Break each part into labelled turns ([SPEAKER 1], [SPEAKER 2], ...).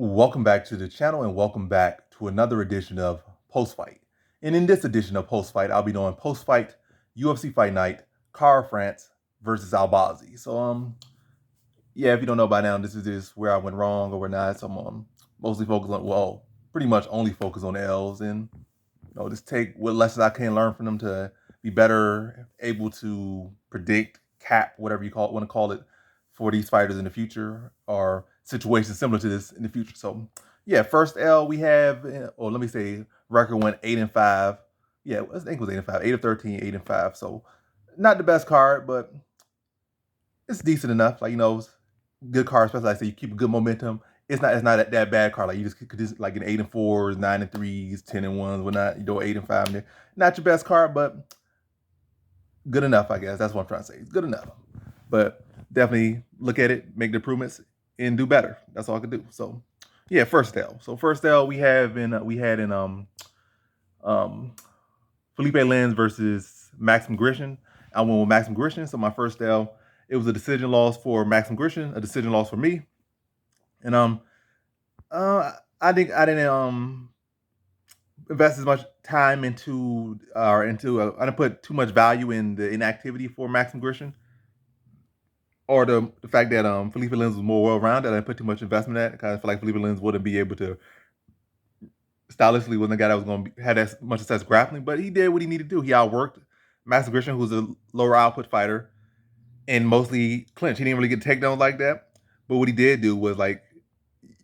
[SPEAKER 1] Welcome back to the channel and welcome back to another edition of Post Fight. And in this edition of Post Fight, I'll be doing Post Fight UFC Fight Night, Cara France versus Albazi. So yeah, if you don't know by now, this is just where I went wrong or where not. So I'm mostly focused on, well, pretty much only focus on L's and just take what lessons I can learn from them to be better able to predict, cap, whatever you want to call it, for these fighters in the future or situations similar to this in the future. So yeah, first L we have, or let me say, record went 8-5. Yeah, I think it was 8-5, 8 of 13, 8-5. So not the best card, but it's decent enough. It's good card, especially like I say you keep a good momentum. It's not that bad card. Like you just could just like an 8-4s, 9-3s, 10-1s, whatnot. You do 8-5 in there. Not your best card, but good enough, I guess. That's what I'm trying to say. It's good enough. But definitely look at it, make the improvements, and do better. That's all I could do. So yeah, first L. So first L we had in um Felipe Lins versus Maxim Grishin. I went with Maxim Grishin. So my first L, it was a decision loss for Maxim Grishin, a decision loss for me. And I think I didn't invest as much time into I didn't put too much value in the inactivity for Maxim Grishin, or the fact that Felipe Lins was more well rounded. I didn't put too much investment in that because I feel like Felipe Lins wouldn't be able to, stylistically wasn't a guy that was going to have that much success grappling, but he did what he needed to do. He outworked Maxim Grishin, who's a lower output fighter, and mostly clinch. He didn't really get takedowns like that, but what he did do was like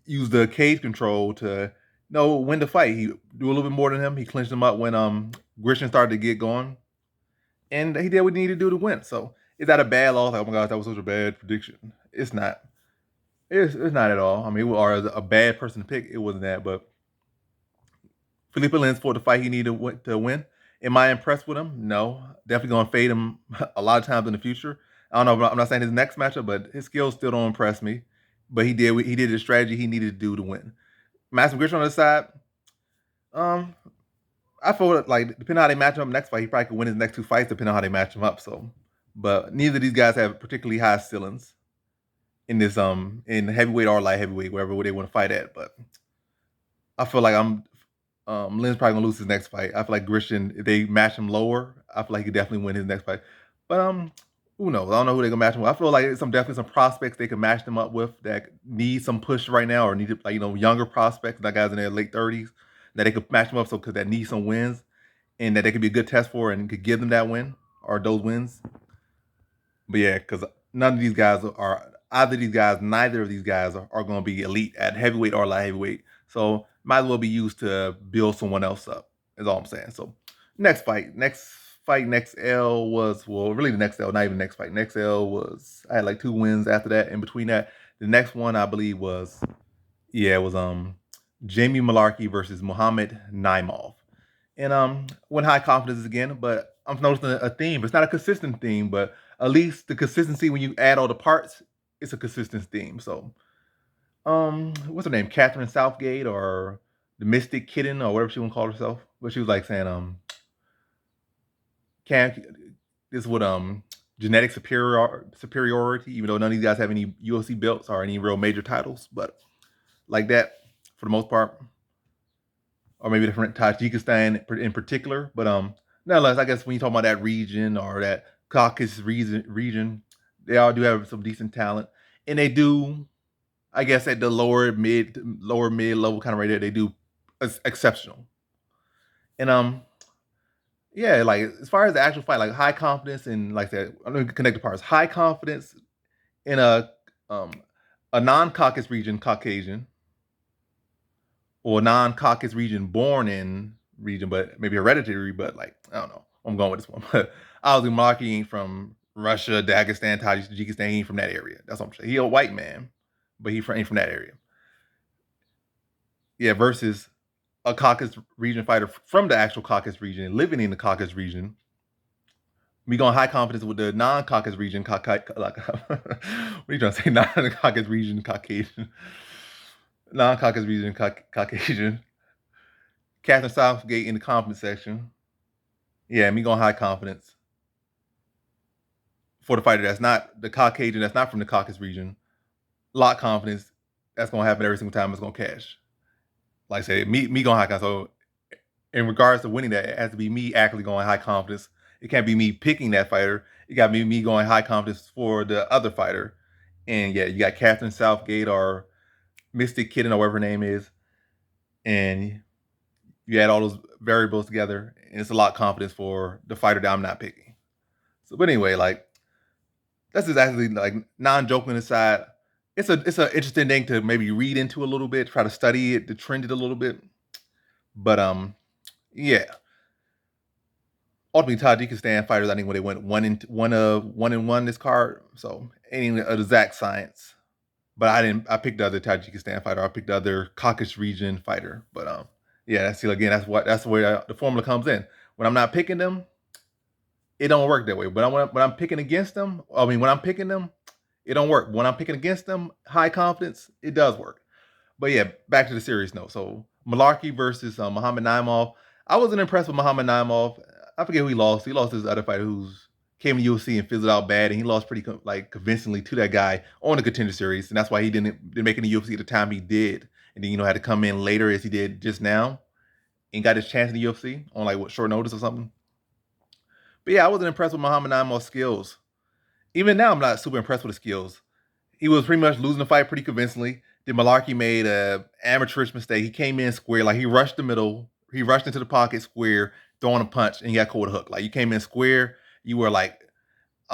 [SPEAKER 1] use the cage control to know when to fight. He do a little bit more than him. He clinched him up when Grishin started to get going, and he did what he needed to do to win. So is that a bad loss? Like, oh my gosh, that was such a bad prediction. It's not. It's not at all. I mean, or as a bad person to pick, it wasn't that. But Felipe Lins fought the fight he needed to win. Am I impressed with him? No. Definitely gonna fade him a lot of times in the future. I don't know. I'm not saying his next matchup, but his skills still don't impress me. But he did the strategy he needed to do to win. Maxim Grishin on the side, um, I feel like depending on how they match him up next fight, he probably could win his next two fights depending on how they match him up. So, but neither of these guys have particularly high ceilings in this in heavyweight or light heavyweight, wherever they want to fight at. But I feel like Lynn's probably gonna lose his next fight. I feel like Grishin, if they match him lower, I feel like he could definitely win his next fight. But who knows? I don't know who they're gonna match him with. I feel like definitely some prospects they could match them up with that need some push right now, or need like younger prospects, that guys in their late 30s, that they could match them up so because that need some wins and that they could be a good test for and could give them that win or those wins. But yeah, because none of these guys are either these guys, neither of these guys are going to be elite at heavyweight or light heavyweight. So might as well be used to build someone else up. Is all I'm saying. So next next L was, well, really the next L, not even next fight. Next L was, I had like 2 wins after that. In between that, the next one I believe was, yeah, it was Jamie Malarkey versus Muhammad Naimov. And went high confidence again, but I'm noticing a theme. It's not a consistent theme, but at least the consistency when you add all the parts, it's a consistent theme. So, what's her name? Catherine Southgate, or the Mystic Kitten, or whatever she want to call herself. But she was like saying, can this would genetic superiority, even though none of these guys have any UFC belts or any real major titles, but like that for the most part, or maybe different Tajikistan in particular. But nonetheless, I guess when you talk about that region or that Caucasus region, they all do have some decent talent, and they do, I guess, at the lower mid level kind of right there, they do exceptional. And yeah, like as far as the actual fight, like high confidence and like that, I'm gonna connect the parts. High confidence in um a non-Caucasus region Caucasian, or non-Caucasus region born in region, but maybe hereditary, but like, I don't know. I'm going with this one. But Ozzy Marky ain't from Russia, Dagestan, Tajikistan. He ain't from that area. That's what I'm saying. He a white man, but he ain't from that area. Yeah, versus a Caucasus region fighter from the actual Caucasus region, living in the Caucasus region. We going high confidence with the non-Caucasus region, like, what are you trying to say? Non-Caucasus region, Caucasian. Non-Caucasus region, Caucasian. Catherine Southgate in the confidence section. Yeah, me going high confidence for the fighter that's not the Caucasian, that's not from the Caucasus region. Lot confidence that's gonna happen every single time. It's gonna cash. Like I said, me going high confidence. So in regards to winning that, it has to be me actually going high confidence. It can't be me picking that fighter. It got to be me going high confidence for the other fighter. And yeah, you got Catherine Southgate or Mystic Kitten or whatever her name is, and you add all those variables together, and it's a lot of confidence for the fighter that I'm not picking. So, but anyway, like that's just actually like non-joking aside. It's an interesting thing to maybe read into a little bit, try to study it, to trend it a little bit. But yeah. Ultimately, Tajikistan fighters, I think when they went one and one this card, so ain't an exact science. But I didn't. I picked the other Tajikistan fighter. I picked the other Caucasus region fighter. But yeah, that's still again. That's where the formula comes in. When I'm not picking them, it don't work that way. But when I'm picking against them, I mean, when I'm picking them, it don't work. When I'm picking against them, high confidence, it does work. But yeah, back to the serious note. So Malarkey versus Muhammad Naimov. I wasn't impressed with Muhammad Naimov. I forget who he lost. He lost to this other fighter who's came to UFC and fizzled out bad, and he lost pretty convincingly to that guy on the Contender Series, and that's why he didn't make it in the UFC at the time he did, and then had to come in later as he did just now, and got his chance in the UFC on short notice or something. But yeah, I wasn't impressed with Muhammad Naimov's skills. Even now, I'm not super impressed with his skills. He was pretty much losing the fight pretty convincingly. Then Malarkey made a amateurish mistake. He came in square, like he rushed the middle. He rushed into the pocket square, throwing a punch, and he got caught with a hook. Like you came in square, you were like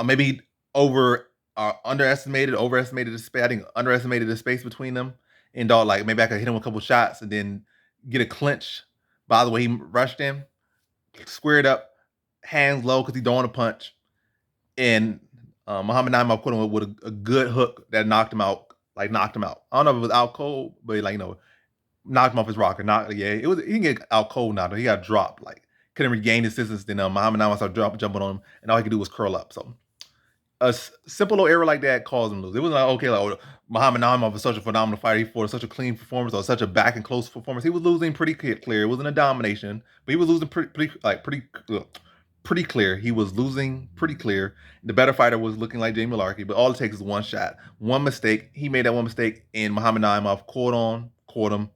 [SPEAKER 1] maybe overestimated the space. I think underestimated the space between them. And thought like maybe I could hit him with a couple shots and then get a clinch. By the way, he rushed in, squared up, hands low because he don't want to punch, and Muhammad Naimov put him with a good hook that knocked him out. Like knocked him out. I don't know if it was out cold, but knocked him off his rocker. Yeah, it was. He didn't get out cold now. He got dropped. Like couldn't regain his distance. Then Muhammad Naimov started jumping on him, and all he could do was curl up. So a simple little error like that caused him to lose. It wasn't like okay, Muhammad Naimov is such a phenomenal fighter. He fought such a clean performance or such a back and close performance. He was losing pretty clear. It wasn't a domination, but he was losing pretty clear. He was losing pretty clear. The better fighter was looking like Jamie Malarkey, but all it takes is one shot, one mistake. He made that one mistake, and Muhammad Naimov caught him.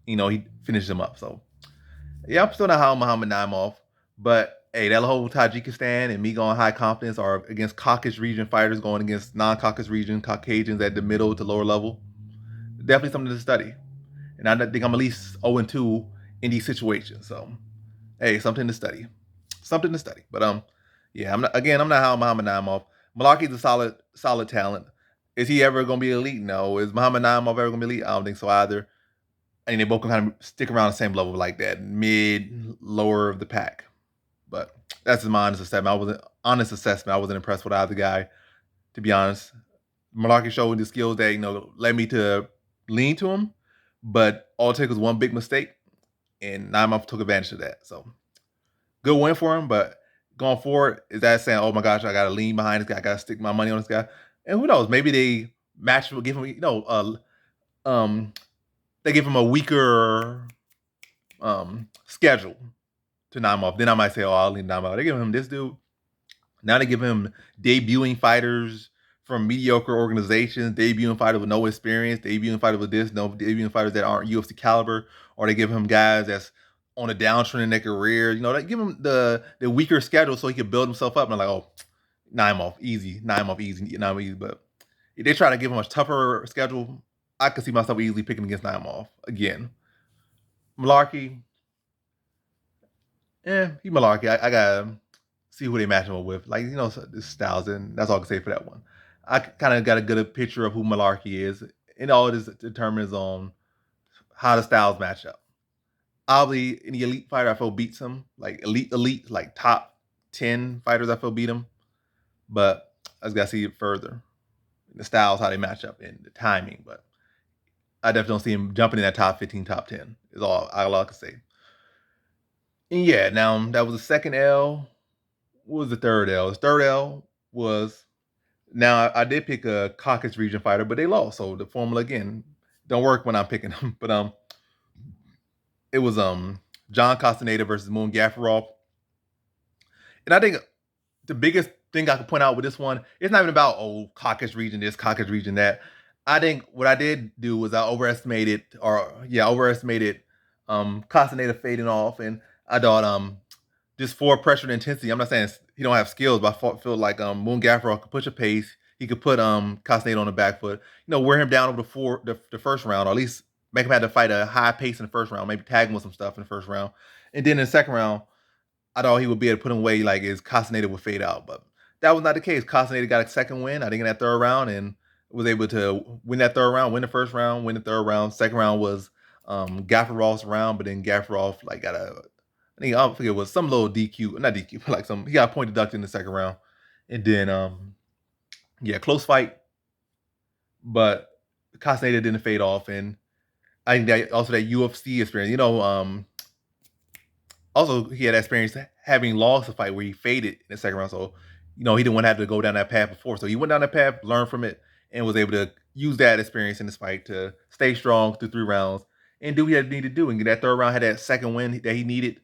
[SPEAKER 1] He finished him up. So yeah, I'm still not high on Muhammad Naimov, but hey, that whole Tajikistan and me going high confidence are against Caucasus region fighters going against non-Caucasus region Caucasians at the middle to lower level. Definitely something to study, and I think I'm at least 0-2 in these situations. So hey, something to study. But yeah, I'm not high on Muhammad Naimov. Malarkey's a solid talent. Is he ever gonna be elite? No. Is Muhammad Naimov ever gonna be elite? I don't think so either. I mean, they both can kind of stick around the same level, like that mid, lower of the pack. But that's my honest assessment. I wasn't impressed with either guy, to be honest. Malarkey showed the skills that led me to lean to him, but all it took was one big mistake, and Naimov took advantage of that. So good win for him, but going forward, is that saying, oh my gosh, I gotta lean behind this guy, I gotta stick my money on this guy? And who knows? Maybe they will give him, they give him a weaker schedule to Naimov. Then I might say, oh, I'll lean Naimov. They give him this dude. Now they give him debuting fighters from mediocre organizations, debuting fighters with no experience, debuting fighters with debuting fighters that aren't UFC caliber, or they give him guys that's on a downtrend in their career. They give him the weaker schedule so he can build himself up. And I'm like, oh, Naimov, easy. But if they try to give him a tougher schedule, I could see myself easily picking against Naimov again. Malarkey, he Malarkey. I gotta see who they match him up with. The styles, and that's all I can say for that one. I kind of got a good picture of who Malarkey is, and all this determines on how the styles match up. Obviously, any elite fighter I feel beats him, like elite, like top 10 fighters I feel beat him. But I just gotta see it further. The styles, how they match up, and the timing. But I definitely don't see him jumping in that top 15, top 10. Is all I can say. And yeah, now that was the second L. What was the third L? The third L was now I did pick a Caucasus region fighter, but they lost. So the formula again don't work when I'm picking them. But it was John Castaneda versus Moon Gafarov. And I think the biggest thing I could point out with this one, it's not even about Caucasus region this, Caucasus region that. I think what I did do was I overestimated Castaneda fading off, and I thought just for pressure and intensity. I'm not saying he don't have skills, but I feel like Moon Gaffaro could push a pace. He could put Castaneda on the back foot. Wear him down over the first round, or at least make him have to fight a high pace in the first round. Maybe tag him with some stuff in the first round, and then in the second round, I thought he would be able to put him away like his Castaneda would fade out, but that was not the case. Castaneda got a second win, I think, in that third round, and was able to win that third round, win the first round, win the third round. Second round was Gaffarov's round, but then Gaffarov like got a, I think I don't forget, it was some little DQ, not DQ, but like he got a point deducted in the second round, and then yeah, close fight, but Castaneda didn't fade off, and I think that also that UFC experience, also, he had experience having lost a fight where he faded in the second round. So, he didn't want to have to go down that path before. So he went down that path, learned from it, and was able to use that experience in this fight to stay strong through 3 rounds and do what he had needed to do. And that third round had that second win that he needed.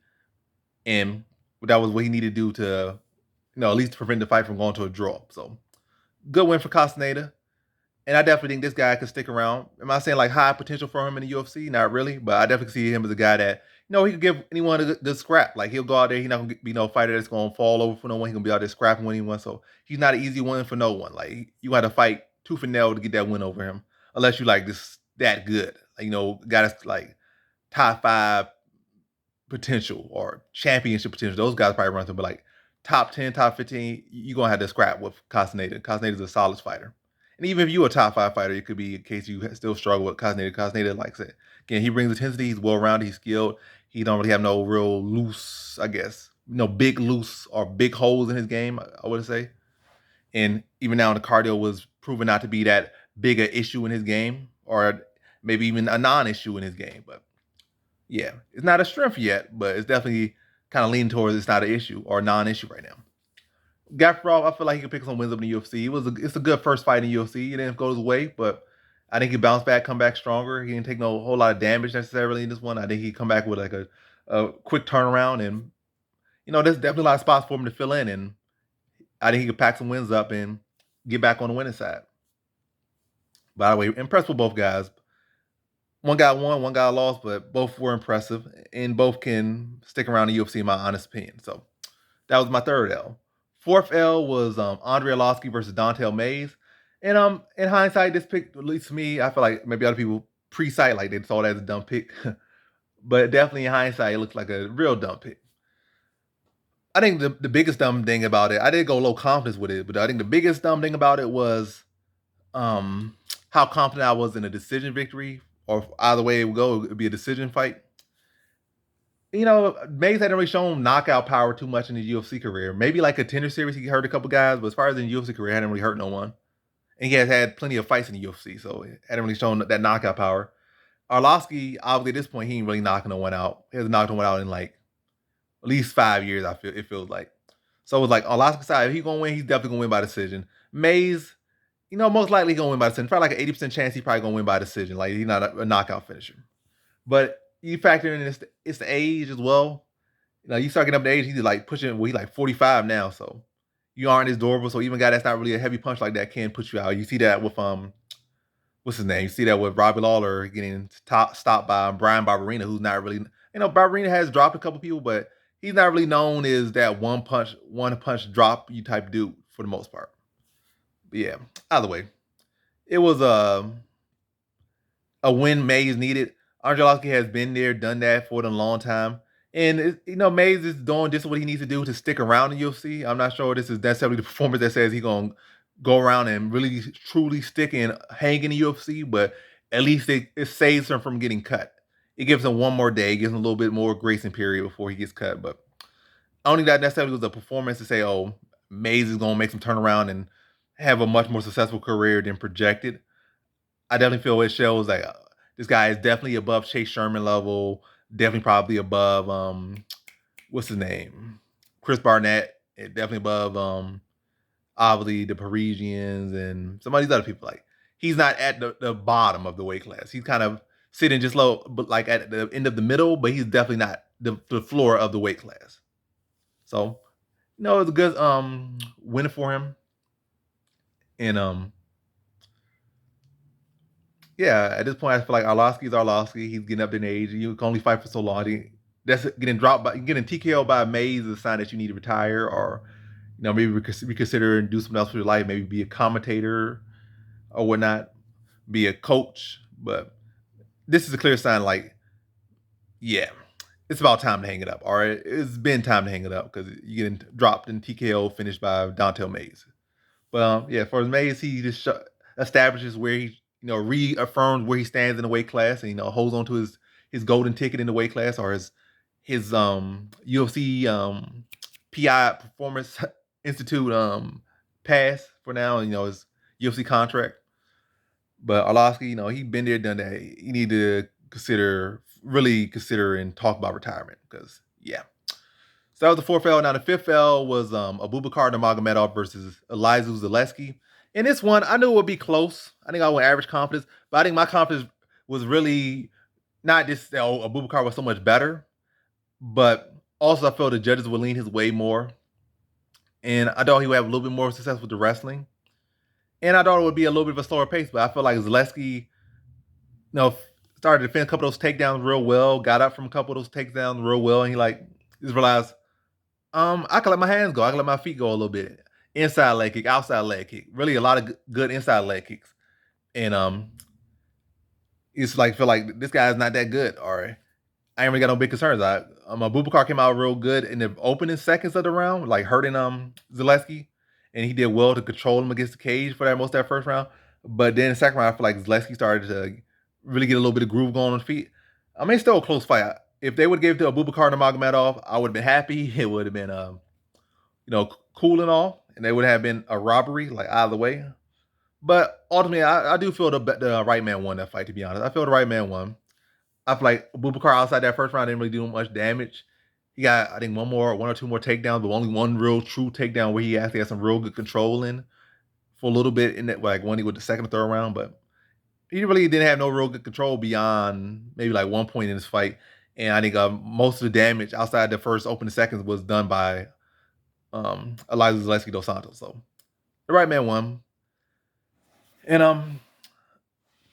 [SPEAKER 1] And that was what he needed to do to, at least prevent the fight from going to a draw. So good win for Castaneda. And I definitely think this guy could stick around. Am I saying like high potential for him in the UFC? Not really, but I definitely see him as a guy that he could give anyone the scrap. Like he'll go out there, he's not gonna be no fighter that's gonna fall over for no one. He's gonna be out there scrapping when he wants. So he's not an easy one for no one. Like you got to fight tooth and nail to get that win over him, unless you like this that good. Like, guy that's like top 5 potential or championship potential. Those guys probably run through, but like top 10, top 15, you're gonna have to scrap with Castaneda. Castaneda's a solid fighter. And even if you're a top 5 fighter, it could be in case you still struggle with Castaneda. Castaneda, like I said, again, he brings intensity, he's well rounded, he's skilled. He don't really have no real loose, I guess, big loose or big holes in his game, I would say. And even now the cardio was proven not to be that big a issue in his game, or maybe even a non-issue in his game. But yeah, it's not a strength yet, but it's definitely kind of leaning towards it's not an issue or a non-issue right now. Gaffarov, I feel like he could pick some wins up in the UFC. It's a good first fight in the UFC. It didn't go his way, but I think he bounced back, come back stronger. He didn't take no whole lot of damage necessarily in this one. I think he come back with like a quick turnaround, and there's definitely a lot of spots for him to fill in, and I think he could pack some wins up and get back on the winning side. By the way, impressed with both guys. One guy won, one guy lost, but both were impressive, and both can stick around the UFC in my honest opinion. So that was my third L. Fourth L was Andre Arlovski versus Dontel Mays. And in hindsight, this pick, at least to me, I feel like maybe other people pre-sight like they saw it as a dumb pick. But definitely in hindsight, it looks like a real dumb pick. I think the biggest dumb thing about it, I did go low confidence with it, but I think the biggest dumb thing about it was how confident I was in a decision victory, or either way it would go, it would be a decision fight. Mays hadn't really shown knockout power too much in his UFC career. Maybe like a tender series, he hurt a couple guys, but as far as in UFC career, he hadn't really hurt no one. And he has had plenty of fights in the UFC, so he hadn't really shown that knockout power. Arlovski, obviously at this point, he ain't really knocking no one out. He hasn't knocked no one out in like at least 5 years, it feels like. So it's like Arlovski's side, if he's gonna win, he's definitely gonna win by decision. Mays, most likely he's gonna win by decision. Probably like an 80% chance he's probably gonna win by decision. Like he's not a knockout finisher. But you factor in it's the age as well. You start getting up the age, he's like pushing, well, he's like 45 now, so you aren't as durable. So even a guy that's not really a heavy punch like that can put you out. You see that with what's his name? You see that with Robbie Lawler getting stopped by Brian Barberina, who's not really, Barberina has dropped a couple people, but he's not really known as that one punch drop you type dude for the most part. But yeah, either way, it was a win Mays needed. Andre Arlovski has been there, done that for a long time. And, Mays is doing just what he needs to do to stick around in UFC. I'm not sure this is necessarily the performance that says he's going to go around and really, truly stick and hang in the UFC, but at least it saves him from getting cut. It gives him one more day, gives him a little bit more grace and period before he gets cut. But I don't think that necessarily was a performance to say, oh, Mays is going to make some turnaround and have a much more successful career than projected. I definitely feel it shows like this guy is definitely above Chase Sherman level, definitely probably above what's his name? Chris Barnett, definitely above obviously the Parisians and some of these other people. Like he's not at the bottom of the weight class. He's kind of sitting just low, but like at the end of the middle, but he's definitely not the floor of the weight class. So, it's a good win for him. And yeah, at this point, I feel like Arlovsky's Arlovsky. He's getting up in age. You can only fight for so long. That's getting dropped by getting TKO by Mays is a sign that you need to retire, or maybe reconsider and do something else with your life. Maybe be a commentator or whatnot, be a coach. But this is a clear sign, like, yeah, it's about time to hang it up. All right, it's been time to hang it up because you're getting dropped in TKO, finished by Dontel Mays. But yeah, for Mays, he just establishes where he, reaffirms where he stands in the weight class, and holds on to his golden ticket in the weight class, or his UFC PI Performance Institute pass for now, and his UFC contract. But Arlovsky, he been there, done that. He need to really consider and talk about retirement because yeah. So that was the fourth L. Now the fifth L was Abubakar Nurmagomedov versus Elizeu Zaleski. In this one, I knew it would be close. I think I went average confidence, but I think my confidence was really not just that Abubakar was so much better, but also I felt the judges would lean his way more. And I thought he would have a little bit more success with the wrestling. And I thought it would be a little bit of a slower pace, but I feel like Zaleski, started to defend a couple of those takedowns real well, got up from a couple of those takedowns real well, and he just realized, I can let my hands go. I can let my feet go a little bit. Inside leg kick, outside leg kick. Really a lot of good inside leg kicks. And it's like feel like this guy's not that good. All right. I ain't really got no big concerns. Abubakar came out real good in the opening seconds of the round, like hurting Zaleski. And he did well to control him against the cage for most of that first round. But then the second round, I feel like Zaleski started to really get a little bit of groove going on his feet. I mean, it's still a close fight. If they would give it to Abubakar Nurmagomedov, I would have been happy. It would have been cool and all, and they would have been a robbery, like either way. But ultimately, I do feel the right man won that fight. To be honest, I feel the right man won. I feel like Abubakar outside that first round didn't really do much damage. He got, I think, one or two more takedowns, but only one real true takedown where he actually had some real good control in for a little bit in that, like when he was the second or third round. But he really didn't have no real good control beyond maybe like one point in this fight. And I think most of the damage outside the first opening seconds was done by Elizeu Zaleski dos Santos. So the right man won. And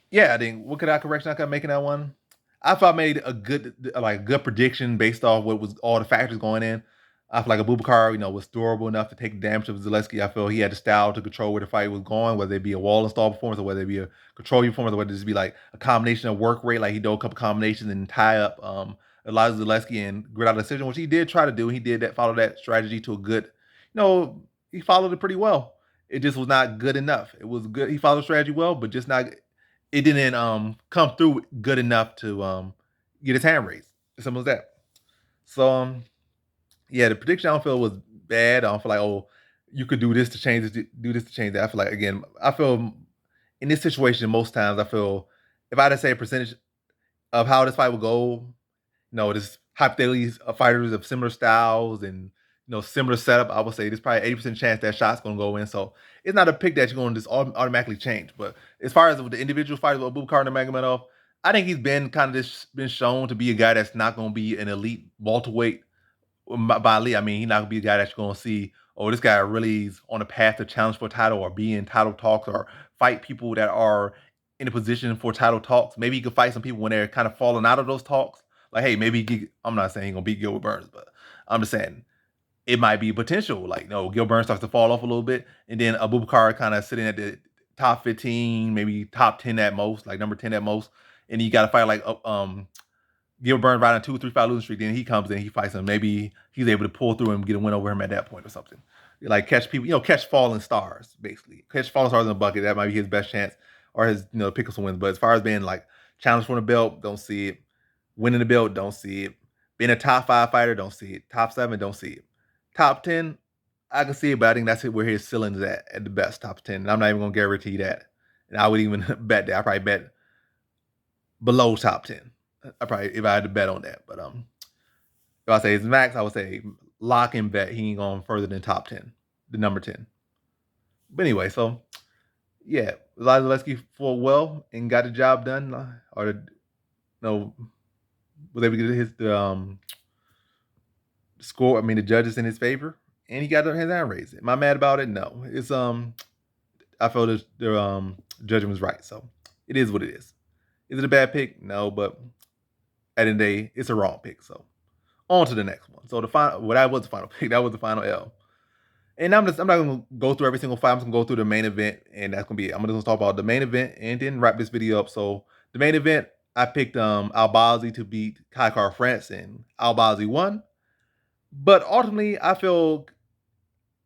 [SPEAKER 1] yeah, I think what could I correction I could make in that one? I thought I made a good prediction based off what was all the factors going in. I feel like Abubakar, was durable enough to take the damage of Zaleski. I feel he had the style to control where the fight was going, whether it be a wall install performance or whether it be a control performance or whether it just be like a combination of work rate, like he did a couple combinations and tie up Elizeu Zaleski and grit out a decision, which he did try to do. He did follow that strategy to a good, he followed it pretty well. It just was not good enough. It was good. He followed the strategy well, but just not. It didn't come through good enough to get his hand raised. Simple as that. So yeah, the prediction I don't feel was bad. I don't feel like, oh, you could do this to change this, do this to change that. I feel like, again, I feel in this situation most times I feel if I had to say a percentage of how this fight would go, this hypothetically fighters of similar styles and similar setup, I would say there's probably 80% chance that shot's gonna go in. So it's not a pick that you're gonna just automatically change. But as far as the individual fighters with Abubakar Nurmagomedov, I think he's been kind of just been shown to be a guy that's not gonna be an elite welterweight by elite. I mean, he's not gonna be a guy that you're gonna see, oh, this guy really is on a path to challenge for a title or be in title talks or fight people that are in a position for title talks. Maybe he could fight some people when they're kind of falling out of those talks. Like, hey, maybe I'm not saying he's gonna beat Gilbert Burns, but I'm just saying it might be potential. Like, Gil Burns starts to fall off a little bit, and then Abubakar kind of sitting at the top 15, maybe top 10 at most, like number 10 at most. And you got to fight like Gil Burns riding a 2 or 3 fight losing streak. Then he comes in, he fights him. Maybe he's able to pull through and get a win over him at that point or something. Like catch people, catch falling stars, basically. Catch falling stars in the bucket. That might be his best chance or his, pick up some wins. But as far as being like challenge for the belt, don't see it. Winning the belt, don't see it. Being a top 5 fighter, don't see it. Top 7, don't see it. Top 10, I can see it, but I think that's where his ceiling is at the best, top 10. And I'm not even going to guarantee that. And I would even bet that. I probably bet below top 10. If I had to bet on that. But if I say his max, I would say lock and bet he ain't going further than top 10, the number 10. But anyway, so yeah, Elizeu Zaleski fought well and got the job done. Or was able to get the score. I mean, the judges in his favor, and he got his hand raised. Am I mad about it? No. It's I felt the judgment was right. So it is what it is. Is it a bad pick? No, but at the end of the day, it's a wrong pick. So on to the next one. So the final, well, that was the final pick. That was the final L. And I'm not gonna go through every single fight. I'm just gonna go through the main event, and that's gonna be it. I'm gonna talk about the main event and then wrap this video up. So the main event, I picked Albazi to beat Kai France, and Albazi won. But ultimately, I feel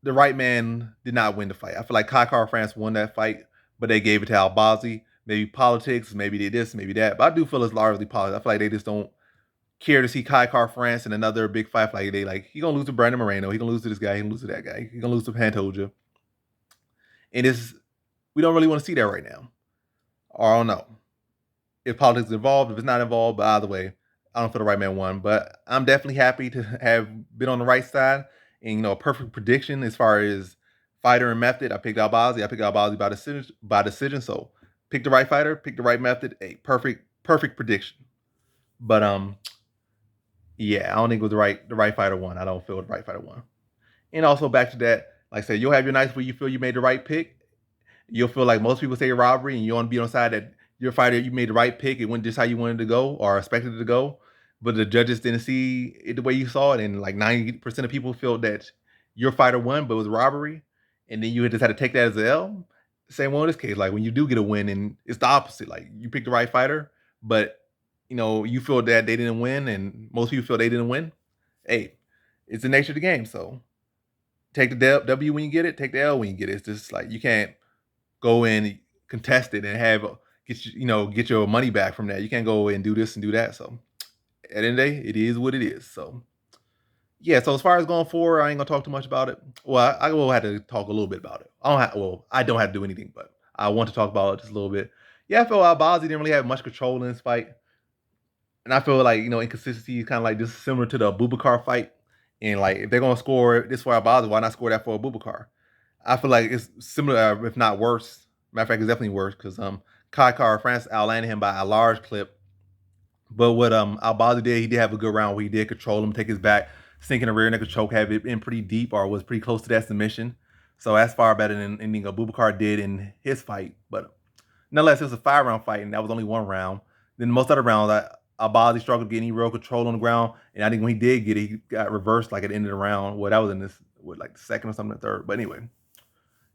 [SPEAKER 1] the right man did not win the fight. I feel like Kai France won that fight, but they gave it to Albazi. Maybe politics, maybe they this, maybe that. But I do feel it's largely politics. I feel like they just don't care to see Kai France in another big fight. Like they like he gonna lose to Brandon Moreno, he gonna lose to this guy, he gonna lose to that guy, he gonna lose to Pantoja. And it's we don't really want to see that right now. Or I don't know. If politics is involved, if it's not involved, but either way, I don't feel the right man won. But I'm definitely happy to have been on the right side. And a perfect prediction as far as fighter and method. I picked Albazi. I picked Albazi by decision. So pick the right fighter, pick the right method. A perfect prediction. But yeah, I don't think it was the right fighter won. I don't feel the right fighter won. And also back to that, like I said, you'll have your nights where you feel you made the right pick. You'll feel like most people say robbery, and you want to be on the side that your fighter, you made the right pick. It went just how you wanted to go or expected it to go. But the judges didn't see it the way you saw it. And like 90% of people feel that your fighter won, but it was robbery. And then you just had to take that as an L. Same one in this case. Like when you do get a win, and it's the opposite. Like you picked the right fighter, but you feel that they didn't win, and most people feel they didn't win. Hey, it's the nature of the game. So take the W when you get it, take the L when you get it. It's just like you can't go in contest it and get your money back from that. You can't go and do this and do that. So at the end of the day, it is what it is. So yeah. So as far as going forward, I ain't gonna talk too much about it. Well, I will have to talk a little bit about it. I don't have to do anything, but I want to talk about it just a little bit. Yeah, I feel Albazi didn't really have much control in this fight. And I feel like, inconsistency is kind of like just similar to the Abubakar fight. And like, if they're going to score this for Albazi, why not score that for Abubakar? I feel like it's similar, if not worse. Matter of fact, it's definitely worse because Kai France outlanded him by a large clip. But what Albazi did, he did have a good round where he did control him, take his back, sink in the rear naked choke, have it been pretty deep or was pretty close to that submission. So that's far better than anything Abubakar did in his fight. But nonetheless, it was a 5-round fight, and that was only one round. Then most other rounds, Albazi struggled to get any real control on the ground, and I think when he did get it, he got reversed like at the end of the round. Well, that was in this, like the second or something, the third. But anyway,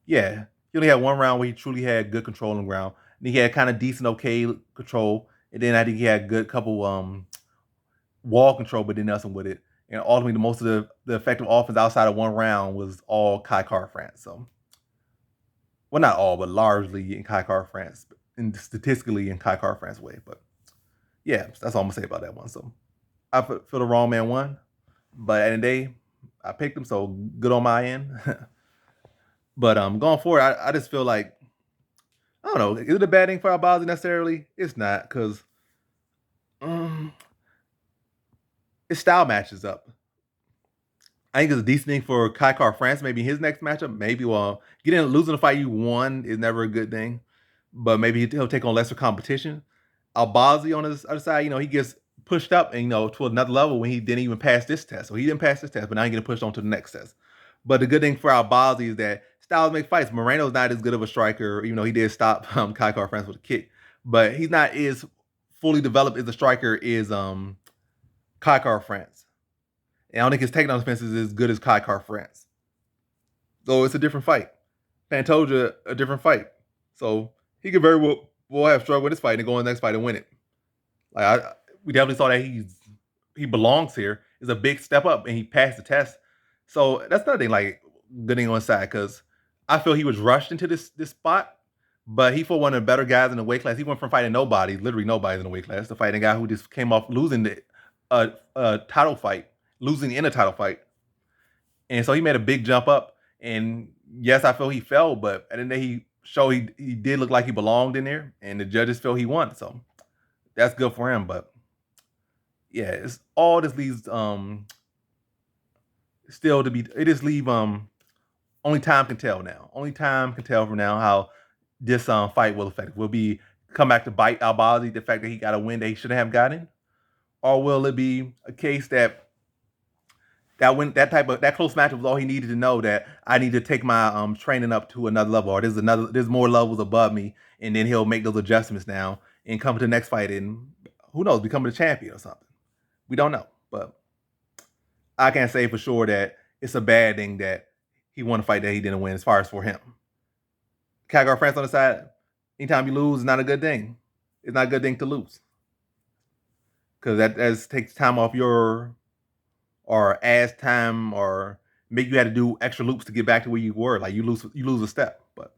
[SPEAKER 1] yeah, he only had one round where he truly had good control on the ground. And he had kind of decent, okay control, and then I think he had good couple wall control, but did nothing with it. And ultimately, most of the effective offense outside of one round was all Kai France. So, well, not all, but largely in Kai France, and statistically in Kai France way. But yeah, that's all I'm gonna say about that one. So I feel the wrong man won, but at the end of the day, I picked him, so good on my end. But going forward, I just feel like I don't know. Is it a bad thing for Albazi necessarily? It's not, because his style matches up. I think it's a decent thing for Kai France. Maybe his next matchup, maybe losing a fight you won is never a good thing, but maybe he'll take on lesser competition. Albazi on his other side, he gets pushed up and to another level when he didn't even pass this test. So he didn't pass this test, but now he's getting pushed on to the next test. But the good thing for Albazi is that styles make fights. Moreno's not as good of a striker, even though he did stop Kai France with a kick, but he's not as fully developed as a striker is Kai France. And I don't think his takedown defense is as good as Kai France. So it's a different fight. Pantoja, a different fight. So he could very well have struggled with this fight and go in the next fight and win it. Like we definitely saw that he belongs here. It's a big step up, and he passed the test. So that's another thing, like good thing on his side, because I feel he was rushed into this spot, but he fought one of the better guys in the weight class. He went from fighting nobody, literally nobody in the weight class, to fighting a guy who just came off losing a title fight, losing in a title fight. And so he made a big jump up. And yes, I feel he fell, but at the end of the day, he did look like he belonged in there, and the judges feel he won. So that's good for him. But yeah, it's all this leaves still to be. It just leave only time can tell now. Only time can tell from now how this fight will affect. Will be come back to bite Albazi, the fact that he got a win that he shouldn't have gotten, or will it be a case that that close match was all he needed to know, that I need to take my training up to another level, or there's more levels above me, and then he'll make those adjustments now and come to the next fight and who knows, becoming a champion or something. We don't know, but I can't say for sure that it's a bad thing that he won a fight that he didn't win as far as for him. Calgary France on the side, anytime you lose is not a good thing. It's not a good thing to lose. Because that takes time off your, or adds time, or make you have to do extra loops to get back to where you were. Like you lose a step. But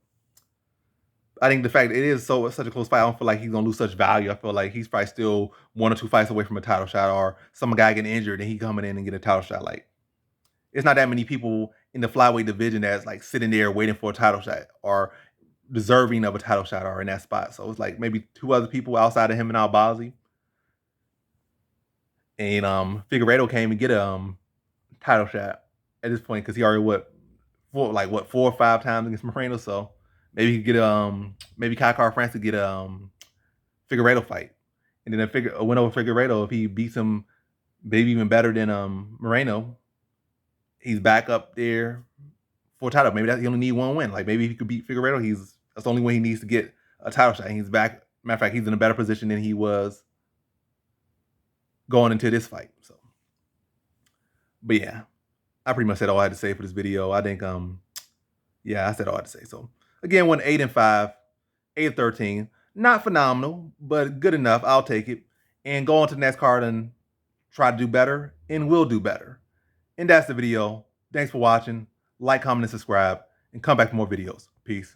[SPEAKER 1] I think the fact that it is such a close fight, I don't feel like he's gonna lose such value. I feel like he's probably still 1 or 2 fights away from a title shot, or some guy getting injured and he coming in and get a title shot. Like it's not that many people in the flyweight division that's like sitting there waiting for a title shot or deserving of a title shot or in that spot. So it's like maybe 2 other people outside of him and Albazi. And Figueiredo came and get a title shot at this point because he already 4 or 5 times against Moreno. So maybe he could get maybe Kai France could get a Figueiredo fight, and then a win over Figueiredo if he beats him, maybe even better than Moreno. He's back up there for a title. Maybe he only need 1 win. Like maybe if he could beat Figueiredo, that's the only way he needs to get a title shot. And he's back. Matter of fact, he's in a better position than he was going into this fight. So, but yeah, I pretty much said all I had to say for this video. I think yeah, I said all I had to say. So again, went 8-5, 8-13. Not phenomenal, but good enough. I'll take it. And go on to the next card and try to do better, and will do better. And that's the video. Thanks for watching. Like, comment, and subscribe. And come back for more videos. Peace.